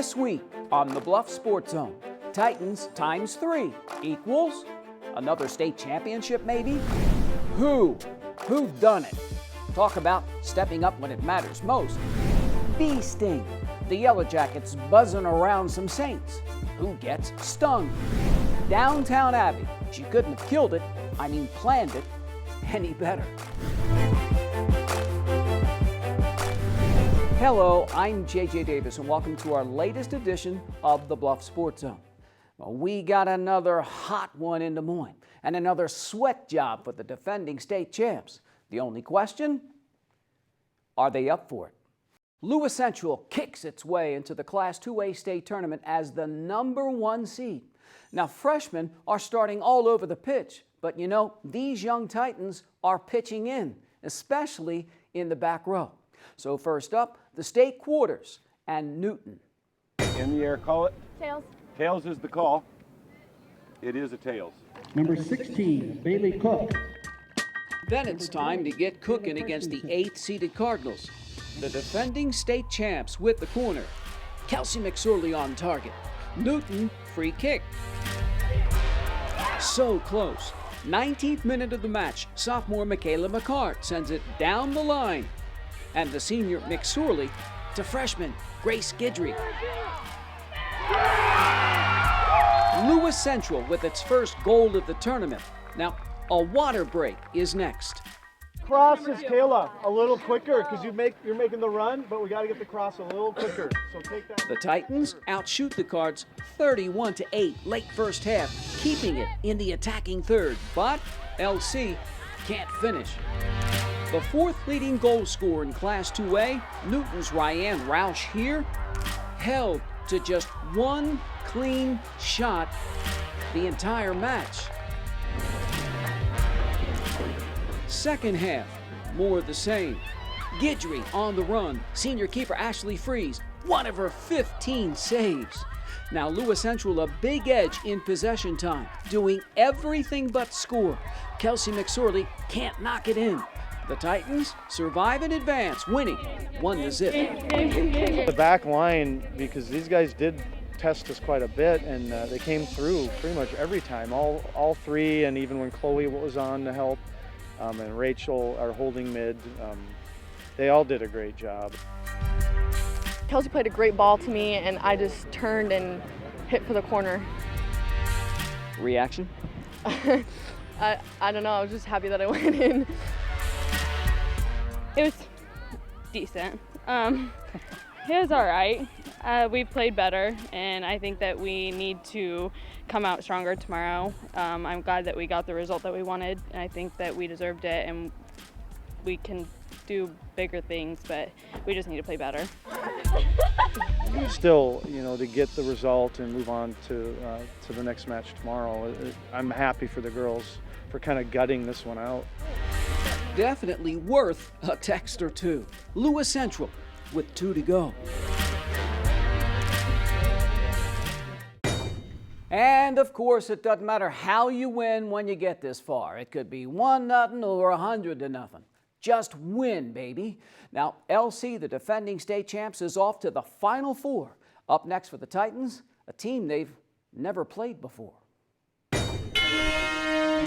This week on the Bluffs Sports Zone, Titans times 3 equals another state championship maybe? Who done it? Talk about stepping up when it matters most. Bee sting. The Yellow Jackets buzzing around some Saints. Who gets stung? Downtown Abbey. She couldn't have killed it, planned it, any better. Hello, I'm J.J. Davis, and welcome to our latest edition of the Bluffs Sports Zone. Well, we got another hot one in Des Moines, and another sweat job for the defending state champs. The only question, are they up for it? Lewis Central kicks its way into the Class 2A state tournament as the #1 seed. Now, freshmen are starting all over the pitch, but you know, these young Titans are pitching in, especially in the back row. So first up, the state quarters and Newton. In the air, call it. Tails. Tails is the call. It is a tails. Number 16, Bailey Cook. Then it's time to get cooking against the 8th-seeded Cardinals. The defending state champs with the corner. Kelsey McSorley on target. Newton, free kick. So close. 19th minute of the match, sophomore Michaela McCart sends it down the line. And the senior McSorley to freshman Grace Guidry. Lewis Central with its first goal of the tournament. Now, a water break is next. Crosses, Kayla, a little quicker because you're making the run, but we got to get the cross a little quicker. So take that. The Titans outshoot the Cards 31-8 late first half, keeping it in the attacking third. But LC can't finish. The fourth leading goal scorer in Class 2A, Newton's Ryan Roush here, held to just one clean shot the entire match. Second half, more of the same. Guidry on the run. Senior keeper Ashley Freeze, one of her 15 saves. Now Lewis Central a big edge in possession time, doing everything but score. Kelsey McSorley can't knock it in. The Titans survive and advance, winning 1-0. The back line, because these guys did test us quite a bit, and they came through pretty much every time. All three, and even when Chloe was on to help, and Rachel, our holding mid, they all did a great job. Kelsey played a great ball to me, and I just turned and hit for the corner. Reaction? I don't know. I was just happy that I went in. It was decent. It was all right. We played better, and I think that we need to come out stronger tomorrow. I'm glad that we got the result that we wanted, and I think that we deserved it, and we can do bigger things, but we just need to play better. Still, to get the result and move on to the next match tomorrow, I'm happy for the girls for kind of gutting this one out. Definitely worth a text or two. Lewis Central with 2 to go. And of course, it doesn't matter how you win when you get this far. It could be 1-0 or 100-0. Just win, baby. Now, LC, the defending state champs, is off to the Final Four. Up next for the Titans, a team they've never played before.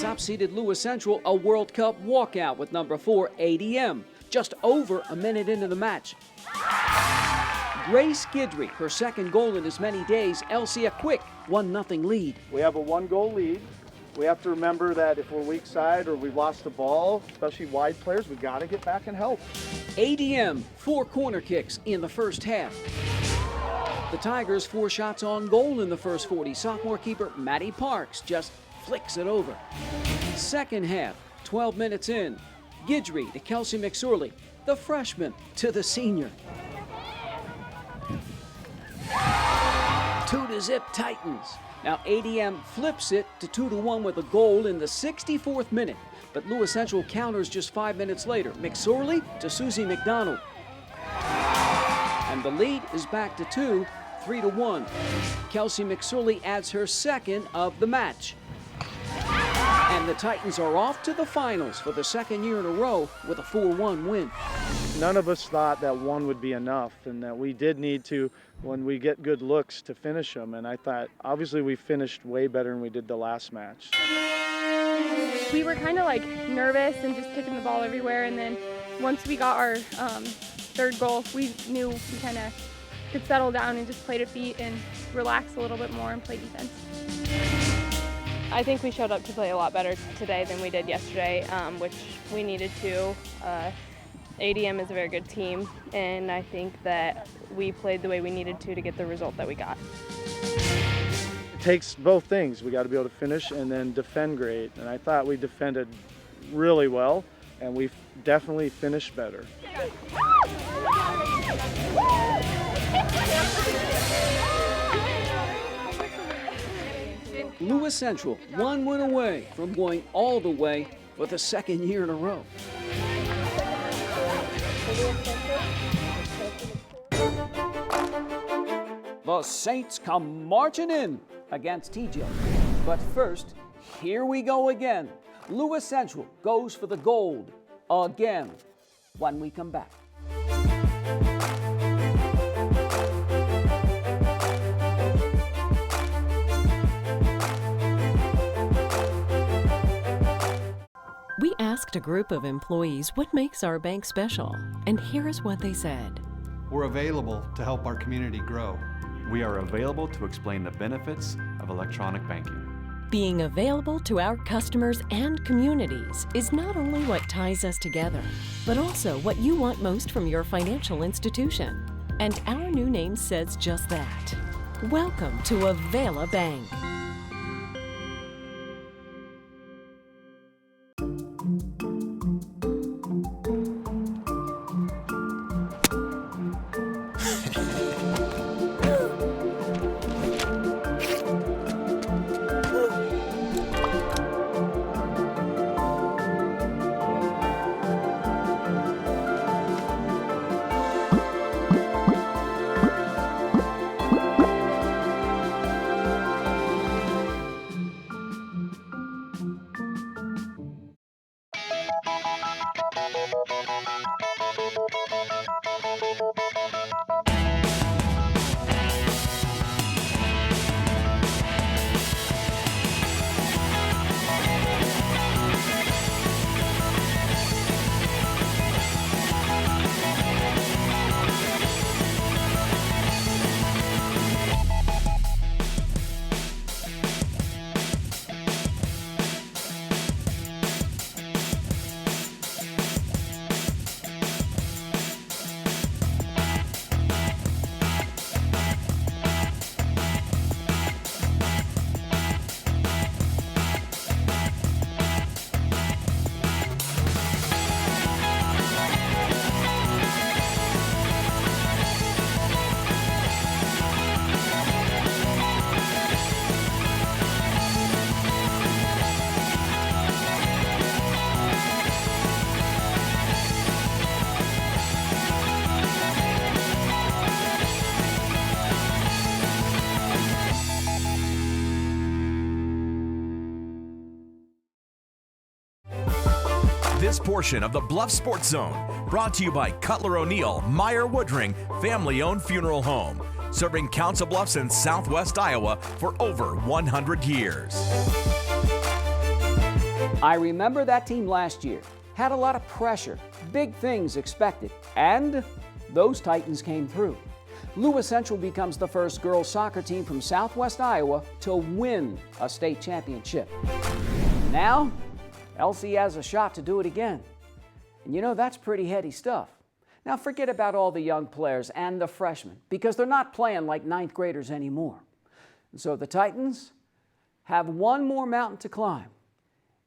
Top-seeded Lewis Central, a World Cup walkout with number 4 ADM, just over a minute into the match. Grace Guidry, her second goal in as many days. LC a quick 1-0 lead. We have a 1-goal lead. We have to remember that if we're weak side or we've lost the ball, especially wide players, we got to get back and help. ADM 4 corner kicks in the first half. The Tigers 4 shots on goal in the first 40. Sophomore keeper Maddie Parks just flicks it over. Second half, 12 minutes in. Guidry to Kelsey McSorley, the freshman to the senior. 2-0 Titans. Now ADM flips it to 2-1 with a goal in the 64th minute. But Lewis Central counters just 5 minutes later. McSorley to Susie McDonald. And the lead is back to 2, 3-1. Kelsey McSorley adds her second of the match. And the Titans are off to the finals for the second year in a row with a 4-1 win. None of us thought that one would be enough and that we did need to, when we get good looks, to finish them. And I thought, obviously, we finished way better than we did the last match. We were kind of like nervous and just kicking the ball everywhere. And then once we got our third goal, we knew we kind of could settle down and just play to feet and relax a little bit more and play defense. I think we showed up to play a lot better today than we did yesterday, which we needed to. ADM is a very good team, and I think that we played the way we needed to get the result that we got. It takes both things. We got to be able to finish and then defend great. And I thought we defended really well, and we definitely finished better. Lewis Central, 1 win away from going all the way for the second year in a row. The Saints come marching in against TJ. But first, here we go again. Lewis Central goes for the gold again when we come back. We asked a group of employees what makes our bank special, and here is what they said. We're available to help our community grow. We are available to explain the benefits of electronic banking. Being available to our customers and communities is not only what ties us together, but also what you want most from your financial institution. And our new name says just that. Welcome to Avela Bank. This portion of the Bluffs Sports Zone brought to you by Cutler O'Neill Meyer Woodring family-owned funeral home, serving Council Bluffs in Southwest Iowa for over 100 years. I remember that team last year. Had a lot of pressure, big things expected, and those Titans came through. Lewis Central becomes the first girls soccer team from Southwest Iowa to win a state championship. Now, LC has a shot to do it again. And you know, that's pretty heady stuff. Now forget about all the young players and the freshmen, because they're not playing like ninth graders anymore. And so the Titans have one more mountain to climb.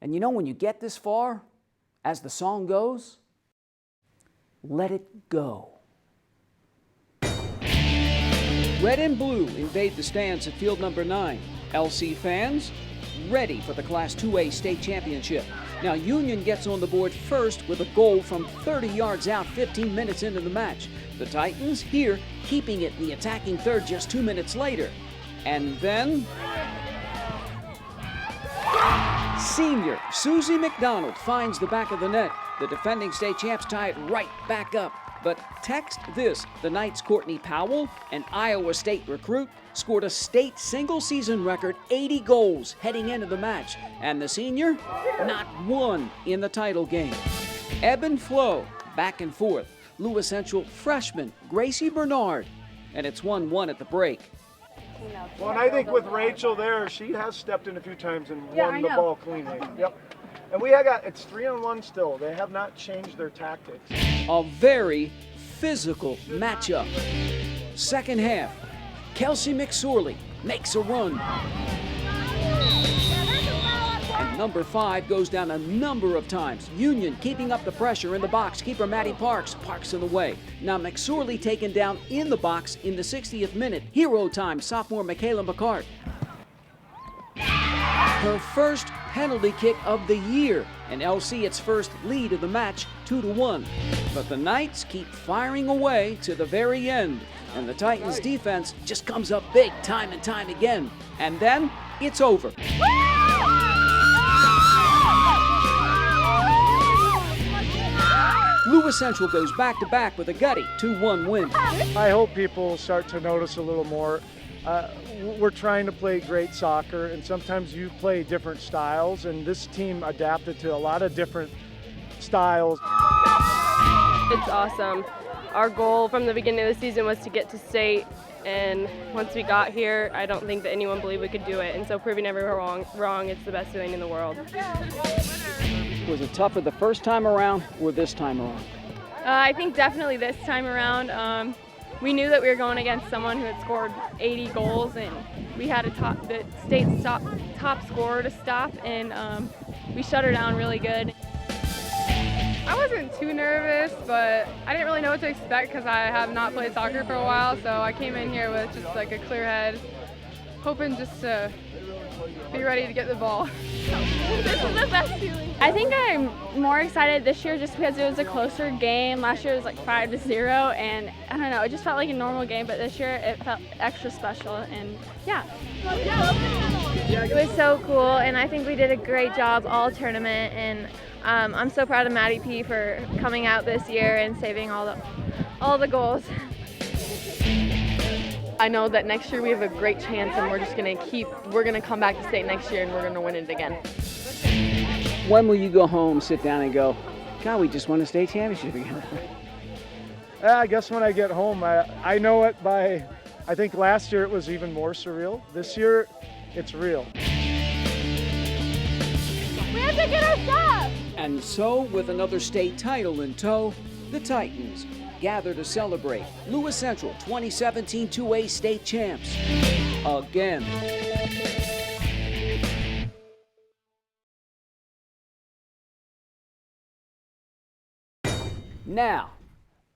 And you know, when you get this far, as the song goes, let it go. Red and blue invade the stands at field number 9. LC fans, ready for the Class 2A state championship. Now Union gets on the board first with a goal from 30 yards out 15 minutes into the match. The Titans here keeping it in the attacking third just 2 minutes later. And then Senior Susie McDonald finds the back of the net. The defending state champs tie it right back up. But text this, the Knights' Courtney Powell, an Iowa State recruit, scored a state single-season record 80 goals heading into the match. And the senior, not one in the title game. Ebb and flow, back and forth. Lewis Central freshman Gracie Bernard. And it's 1-1 at the break. Well, and I think with Rachel there, she has stepped in a few times and won the ball cleanly. Yep. And it's 3-on-1 still. They have not changed their tactics. A very physical matchup. Second half, Kelsey McSorley makes a run. And number 5 goes down a number of times. Union keeping up the pressure in the box. Keeper Maddie Parks in the way. Now McSorley taken down in the box in the 60th minute. Hero time, sophomore Michaela McCart. Her first penalty kick of the year, and LC its first lead of the match, 2-1. But the Knights keep firing away to the very end, and the Titans' defense just comes up big time and time again. And then it's over. Lewis Central goes back-to-back with a gutty 2-1 win. I hope people start to notice a little more. We're trying to play great soccer, and sometimes you play different styles, and this team adapted to a lot of different styles. It's awesome. Our goal from the beginning of the season was to get to state, and once we got here, I don't think that anyone believed we could do it, and so proving everyone wrong, it's the best feeling in the world. Was it tougher the first time around or this time around? I think definitely this time around. We knew that we were going against someone who had scored 80 goals, and we had the state's top scorer to stop, and we shut her down really good. I wasn't too nervous, but I didn't really know what to expect because I have not played soccer for a while, so I came in here with just like a clear head, hoping just to be ready to get the ball. This is the best feeling. I think I'm more excited this year just because it was a closer game. Last year it was like 5-0, and I don't know, it just felt like a normal game, but this year it felt extra special, and yeah. It was so cool, and I think we did a great job all tournament, and I'm so proud of Maddie P for coming out this year and saving all the goals. I know that next year we have a great chance, and we're gonna come back to state next year and we're gonna win it again. When will you go home, sit down and go, God, we just won a state championship again? I guess when I get home, I know it by, I think last year it was even more surreal. This year, it's real. We have to get our stuff! And so, with another state title in tow, the Titans gather to celebrate. Lewis Central 2017 2A state champs again. Now,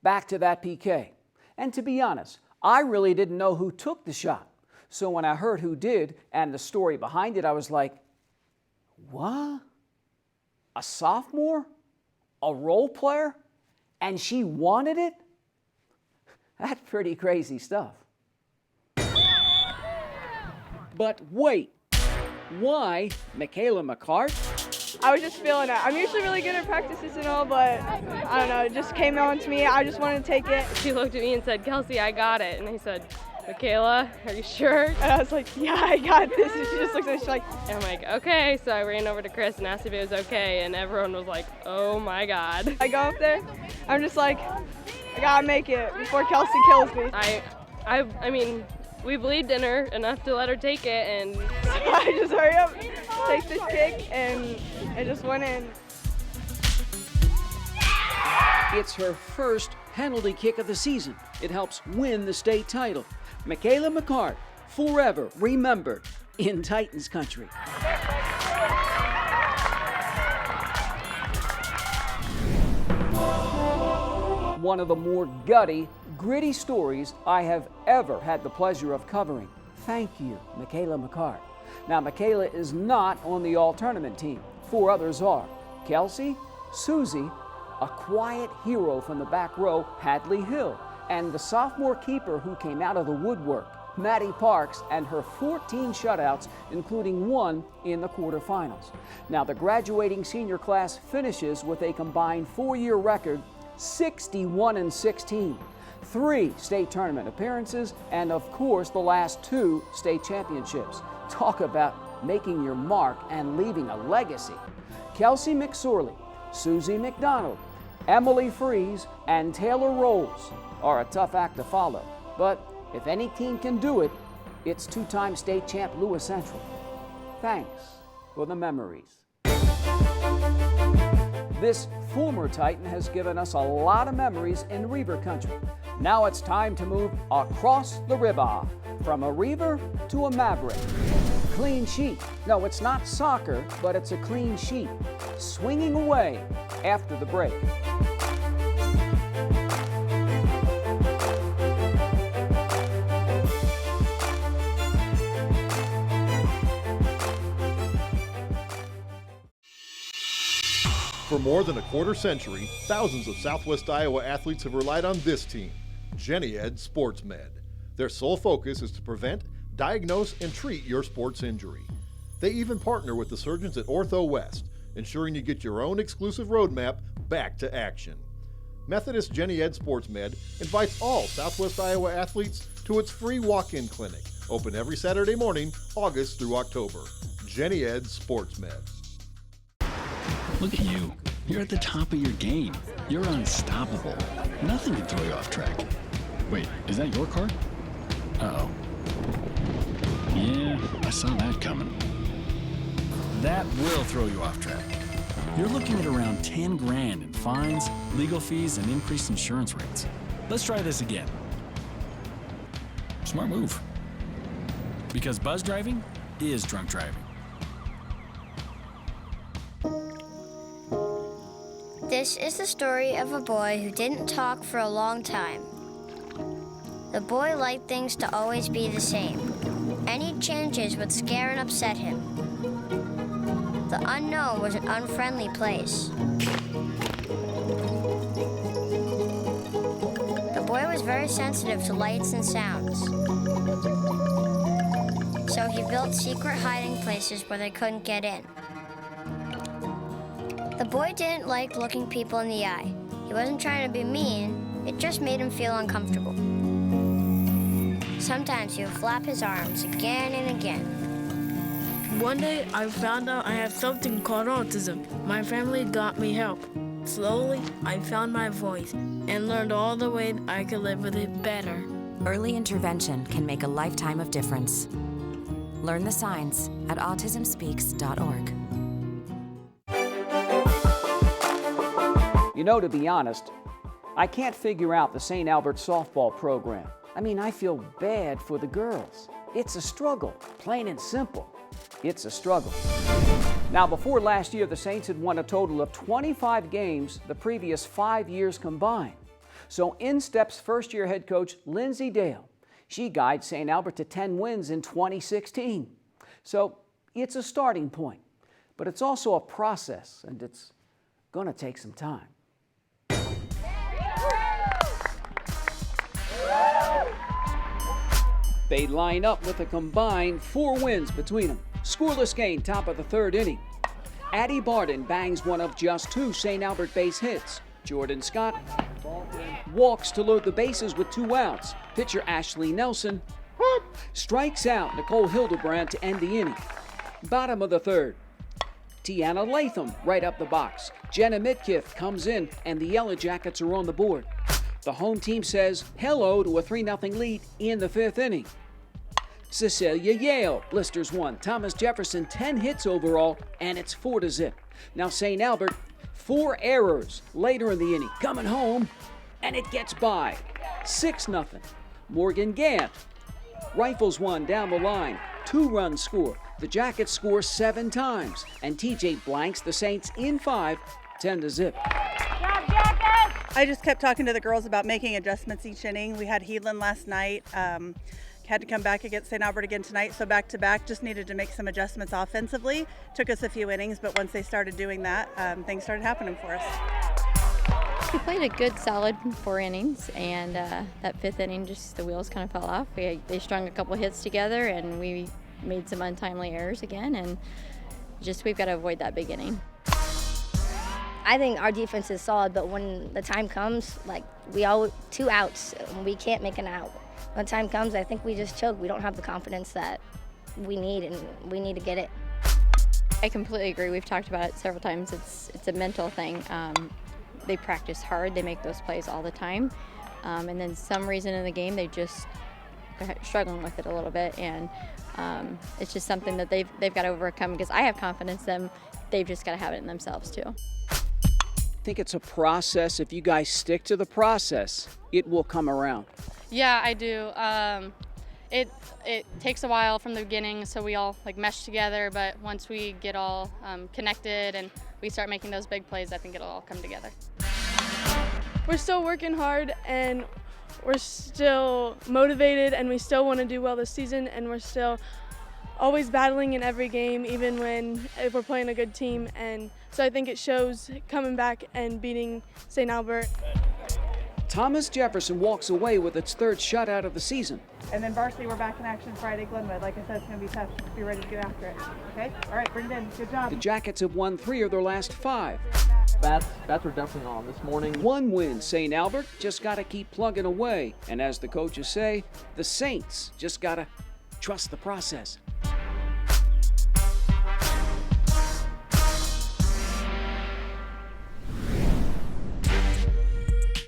back to that PK. And to be honest, I really didn't know who took the shot. So when I heard who did and the story behind it, I was like, what? A sophomore? A role player? And she wanted it? That's pretty crazy stuff. But wait, why Michaela McCart? I was just feeling it. I'm usually really good at practices and all, but I don't know, it just came on to me. I just wanted to take it. She looked at me and said, Kelsey, I got it. And I said, Michaela, are you sure? And I was like, yeah, I got this. And she just looks at me, she's like, and I'm like, okay. So I ran over to Chris and asked if it was okay, and everyone was like, oh my God. I go up there, I'm just like, I gotta make it before Kelsey kills me. I mean, we believed in her enough to let her take it, and I just hurry up, take this kick, and it just went in. It's her first penalty kick of the season. It helps win the state title. Michaela McCart, forever remembered in Titans country. One of the more gutty, gritty stories I have ever had the pleasure of covering. Thank you, Michaela McCart. Now, Michaela is not on the all-tournament team. 4 others are. Kelsey, Susie, a quiet hero from the back row, Hadley Hill, and the sophomore keeper who came out of the woodwork, Maddie Parks, and her 14 shutouts, including one in the quarterfinals. Now, the graduating senior class finishes with a combined 4-year record, 61-16. 3 state tournament appearances, and of course, the last 2 state championships. Talk about making your mark and leaving a legacy. Kelsey McSorley, Susie McDonald, Emily Freeze, and Taylor Rolls are a tough act to follow. But if any team can do it, it's 2-time state champ Lewis Central. Thanks for the memories. This former Titan has given us a lot of memories in Reaver country. Now it's time to move across the river, from a Reaver to a Maverick. Clean sheet. No, it's not soccer, but it's a clean sheet. Swinging away after the break. For more than a quarter century, thousands of Southwest Iowa athletes have relied on this team, Jenny Ed Sports Med. Their sole focus is to prevent, diagnose, and treat your sports injury. They even partner with the surgeons at Ortho West, ensuring you get your own exclusive roadmap back to action. Methodist Jenny Ed Sports Med invites all Southwest Iowa athletes to its free walk-in clinic, open every Saturday morning, August through October. Jenny Ed Sports Med. Look at you. You're at the top of your game. You're unstoppable. Nothing can throw you off track. Wait, is that your car? Uh-oh. Yeah, I saw that coming. That will throw you off track. You're looking at around 10 grand in fines, legal fees, and increased insurance rates. Let's try this again. Smart move. Because buzz driving is drunk driving. This is the story of a boy who didn't talk for a long time. The boy liked things to always be the same. Any changes would scare and upset him. The unknown was an unfriendly place. The boy was very sensitive to lights and sounds. So he built secret hiding places where they couldn't get in. The boy didn't like looking people in the eye. He wasn't trying to be mean, it just made him feel uncomfortable. Sometimes he would flap his arms again and again. One day, I found out I have something called autism. My family got me help. Slowly, I found my voice and learned all the ways I could live with it better. Early intervention can make a lifetime of difference. Learn the signs at autismspeaks.org. You know, to be honest, I can't figure out the St. Albert softball program. I mean, I feel bad for the girls. It's a struggle, plain and simple. It's a struggle. Now, before last year, the Saints had won a total of 25 games the previous 5 years combined. So in steps first-year head coach Lindsay Dale. She guides St. Albert to 10 wins in 2016. So it's a starting point, but it's also a process, and it's going to take some time. They line up with a combined 4 wins between them. Scoreless game, top of the 3rd inning. Addie Barden bangs one of just 2 St. Albert base hits. Jordan Scott walks to load the bases with 2 outs. Pitcher Ashley Nelson strikes out Nicole Hildebrand to end the inning. Bottom of the 3rd. Tiana Latham right up the box. Jenna Mitkiff comes in, and the Yellow Jackets are on the board. The home team says hello to a 3-0 lead in the 5th inning. Cecilia Yale blisters 1. Thomas Jefferson 10 hits overall, and it's 4-0. Now St. Albert 4 errors later in the inning, coming home, and it gets by 6-0. Morgan Gant rifles 1 down the line, 2-run score. The Jackets score 7 times, and TJ blanks the Saints in 5, 10-0. I just kept talking to the girls about making adjustments each inning. We had Heedland last night. Had to come back against St. Albert again tonight, so back-to-back, just needed to make some adjustments offensively. Took us a few innings, but once they started doing that, things started happening for us. We played a good, solid 4 innings, and that 5th inning, just the wheels kind of fell off. They strung a couple hits together, and we made some untimely errors again, and we've got to avoid that big inning. I think our defense is solid, but when the time comes, like we all 2 outs, we can't make an out. When the time comes, I think we just choke. We don't have the confidence that we need, and we need to get it. I completely agree. We've talked about it several times. It's a mental thing. They practice hard. They make those plays all the time, and then some reason in the game they're struggling with it a little bit, and it's just something that they've got to overcome. Because I have confidence in them, they've just got to have it in themselves too. I think it's a process. If you guys stick to the process, it will come around. Yeah, I do. It takes a while from the beginning, so we all mesh together, but once we get all connected and we start making those big plays, I think it'll all come together. We're still working hard, and we're still motivated, and we still want to do well this season, and we're still always battling in every game, even if we're playing a good team. And so I think it shows coming back and beating St. Albert. Thomas Jefferson walks away with its 3rd shutout of the season. And then varsity, we're back in action Friday, Glenwood. Like I said, it's going to be tough. Just be ready to get after it. Okay? All right, bring it in. Good job. The Jackets have won 3 of their last 5. Bats were definitely on this morning. 1 win, St. Albert just got to keep plugging away. And as the coaches say, the Saints just got to trust the process.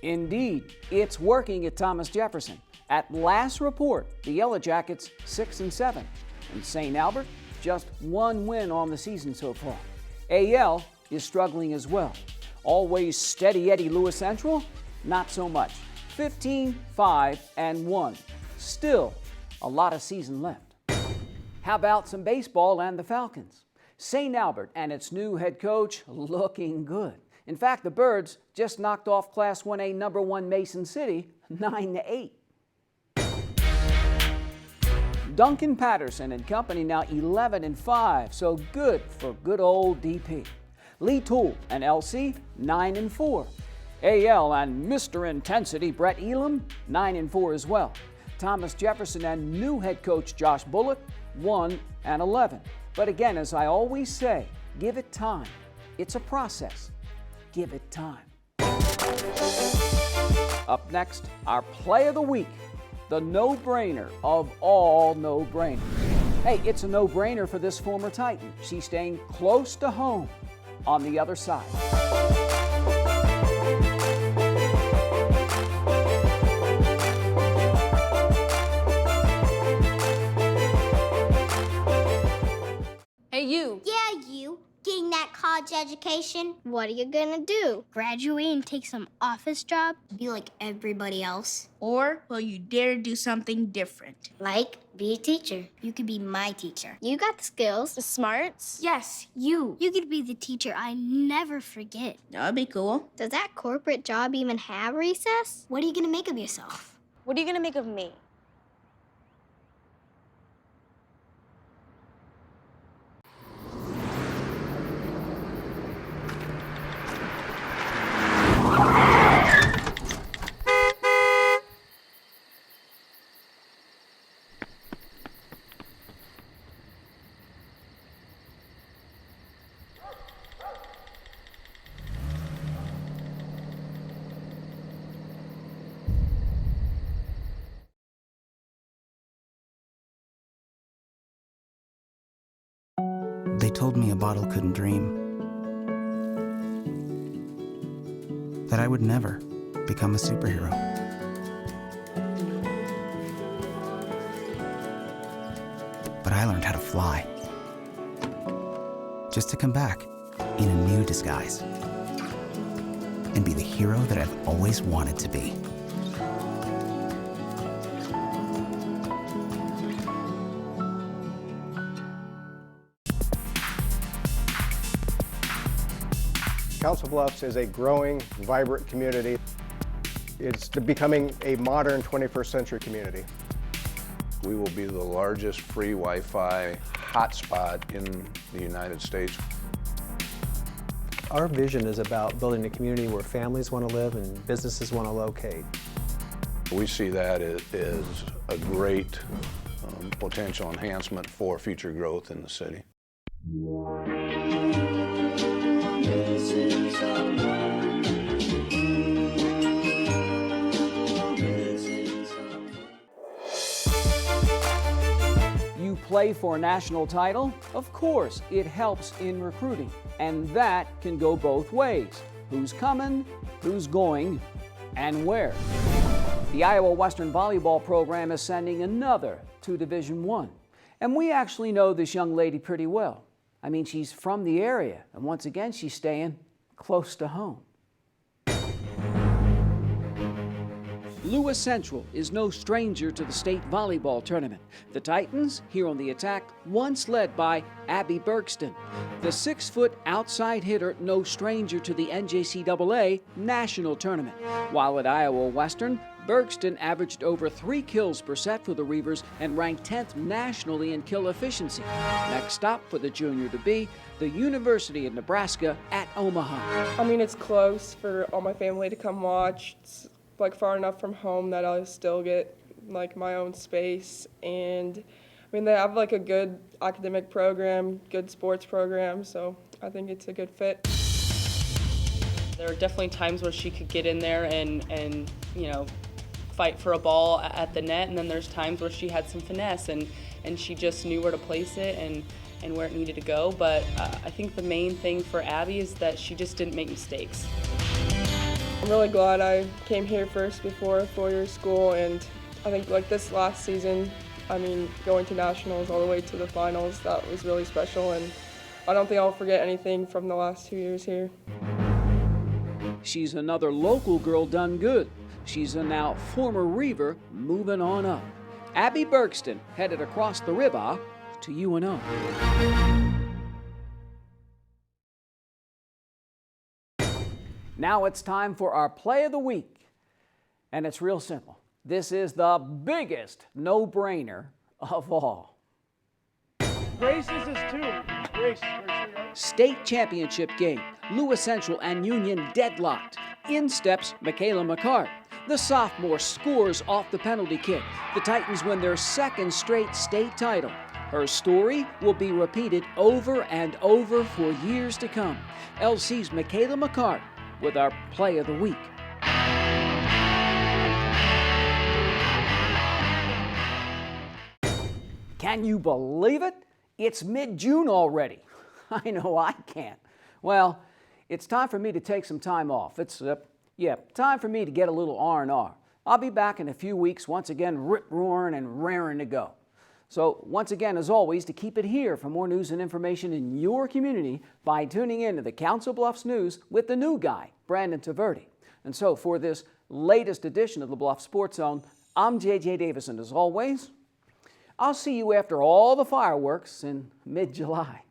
Indeed, it's working at Thomas Jefferson. At last report, the Yellow Jackets 6-7, and St. Albert just 1 win on the season so far. AL is struggling as well. Always steady Eddie Lewis Central, not so much. 15-5-1. Still a lot of season left. How about some baseball and the Falcons? St. Albert and its new head coach looking good. In fact, the Birds just knocked off Class 1A number 1 Mason City 9-8. Duncan Patterson and company now 11-5, so good for good old DP. Lee Toole and LC 9-4. AL and Mr. Intensity Brett Elam 9-4 as well. Thomas Jefferson and new head coach Josh Bullock 1-11. But again, as I always say, give it time. It's a process. Give it time. Up next, our play of the week, the no-brainer of all no-brainers. Hey, it's a no-brainer for this former Titan. She's staying close to home on the other side. Hey, you. Yeah, you. Getting that college education, what are you gonna do? Graduate and take some office job? Be like everybody else? Or will you dare do something different? Like, be a teacher. You could be my teacher. You got the skills. The smarts? Yes, you. You could be the teacher I never forget. That'd be cool. Does that corporate job even have recess? What are you gonna make of yourself? What are you gonna make of me? They told me a bottle couldn't dream. That I would never become a superhero. But I learned how to fly. Just to come back in a new disguise. And be the hero that I've always wanted to be. Council Bluffs is a growing, vibrant community. It's becoming a modern 21st century community. We will be the largest free Wi-Fi hotspot in the United States. Our vision is about building a community where families want to live and businesses want to locate. We see that as a great potential enhancement for future growth in the city. You play for a national title? Of course, it helps in recruiting. And that can go both ways. Who's coming, who's going, and where. The Iowa Western Volleyball program is sending another to Division I. And we actually know this young lady pretty well. I mean, she's from the area, and once again, she's staying close to home. Lewis Central is no stranger to the state volleyball tournament. The Titans, here on the attack, once led by Abby Bergston. The 6-foot outside hitter, no stranger to the NJCAA national tournament. While at Iowa Western, Bergston averaged over 3 kills per set for the Reavers and ranked 10th nationally in kill efficiency. Next stop for the junior to be the University of Nebraska at Omaha. I mean, it's close for all my family to come watch. It's like far enough from home that I'll still get like my own space, and I mean they have like a good academic program, good sports program, so I think it's a good fit. There are definitely times where she could get in there and you know, fight for a ball at the net, and then there's times where she had some finesse and she just knew where to place it and where it needed to go. But I think the main thing for Abby is that she just didn't make mistakes. I'm really glad I came here first before a 4-year school, and I think like this last season, I mean, going to nationals all the way to the finals, that was really special, and I don't think I'll forget anything from the last 2 years here. She's another local girl done good. She's a now former Reaver moving on up. Abby Bergston headed across the river to UNO. Now it's time for our play of the week. And it's real simple. This is the biggest no-brainer of all. Grace is this too. Grace. State championship game. Lewis Central and Union deadlocked. In steps Michaela McCart. The sophomore scores off the penalty kick. The Titans win their 2nd straight state title. Her story will be repeated over and over for years to come. LC's Michaela McCart with our play of the week. Can you believe it? It's mid-June already. I know I can't. Well, it's time for me to take some time off. It's time for me to get a little R&R. I'll be back in a few weeks, once again rip-roaring and raring to go. So once again, as always, to keep it here for more news and information in your community by tuning in to the Council Bluffs News with the new guy, Brandon Taverdi. And so for this latest edition of the Bluff Sports Zone, I'm J.J. Davis, and as always, I'll see you after all the fireworks in mid-July.